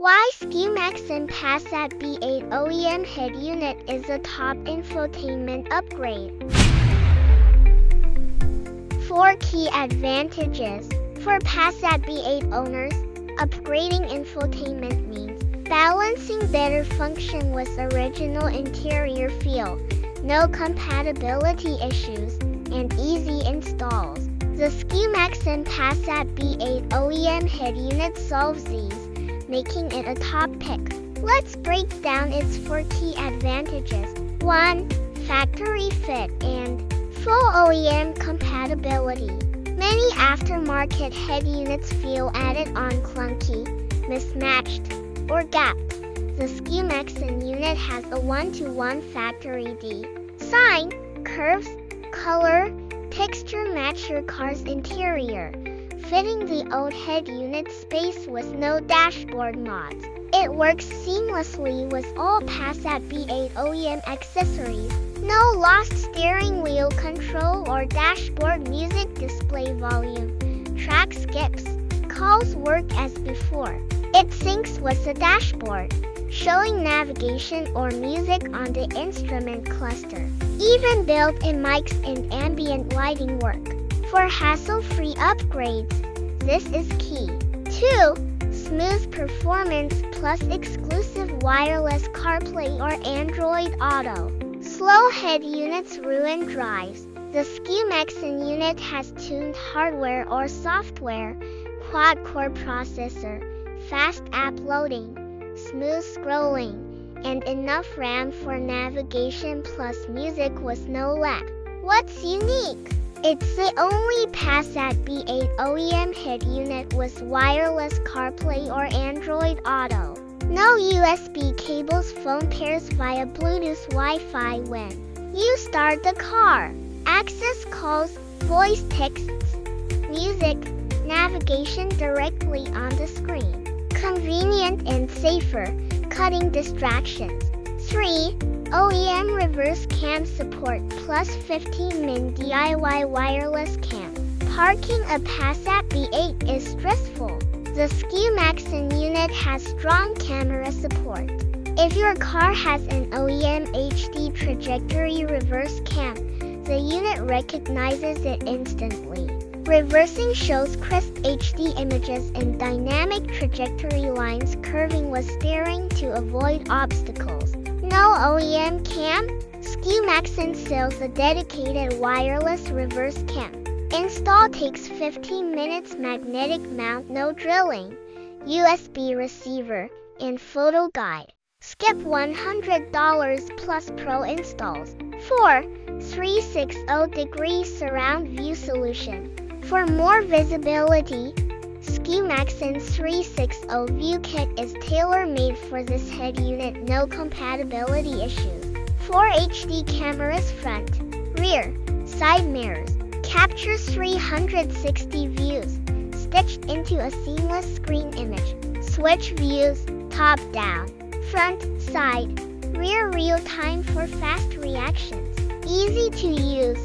Why SCUMAXCON Passat B8 OEM head unit is a top infotainment upgrade. 4 key advantages. For Passat B8 owners, upgrading infotainment means balancing better function with original interior feel, no compatibility issues, and easy installs. The SCUMAXCON Passat B8 OEM head unit solves these, making it a top pick. Let's break down its 4 key advantages. 1. Factory fit and full OEM compatibility. Many aftermarket head units feel added on clunky, mismatched, or gapped. The SCUMAXCON unit has a 1-to-1 factory design, curves, color, texture match your car's interior, fitting the old head unit space with no dashboard mods. It works seamlessly with all Passat B8 OEM accessories. No lost steering wheel control or dashboard music display volume. Track skips. Calls work as before. It syncs with the dashboard, showing navigation or music on the instrument cluster. Even built-in mics and ambient lighting work. For hassle-free upgrades, this is key. 2. Smooth performance plus exclusive wireless Carplay or Android Auto. Slow head units ruin drives. The SCUMAXCON unit has tuned hardware or software, quad-core processor, fast app loading, smooth scrolling, and enough RAM for navigation plus music with no lag. What's unique? It's the only Passat B8 OEM head unit with wireless CarPlay or Android Auto. No USB cables. Phone pairs via Bluetooth Wi-Fi when you start the car. Access calls, voice texts, music, navigation directly on the screen. Convenient and safer, cutting distractions. 3. OEM reverse cam support plus 15-min DIY wireless cam. Parking a Passat B8 is stressful. The SCUMAXCON unit has strong camera support. If your car has an OEM HD trajectory reverse cam, the unit recognizes it instantly. Reversing shows crisp HD images and dynamic trajectory lines, curving with steering to avoid obstacles. No OEM cam? SCUMAXCON sells a dedicated wireless reverse cam. Install takes 15 minutes. Magnetic mount, no drilling. USB receiver and photo guide. Skip $100 plus pro installs. 4. 360-degree surround view solution. For more visibility, SCUMAXCON's 360 View Kit is tailor-made for this head unit. No compatibility issues. 4 HD cameras, front, rear, side mirrors. Captures 360 views, stitched into a seamless screen image. Switch views, top down, front, side, rear, real-time for fast reactions. Easy to use,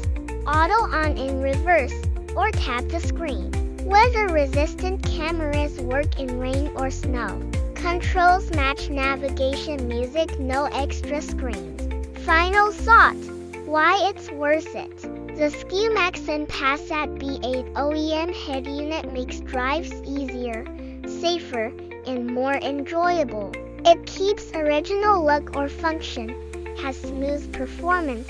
auto on in reverse, or tap the screen. Weather-resistant cameras work in rain or snow. Controls match navigation, music, no extra screens. Final thought, why it's worth it. The SCUMAXCON Passat B8 OEM head unit makes drives easier, safer, and more enjoyable. It keeps original look or function, has smooth performance,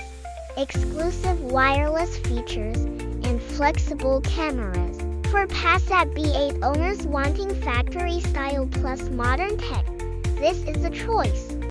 exclusive wireless features, and flexible cameras. For Passat B8 owners wanting factory style plus modern tech, this is the choice.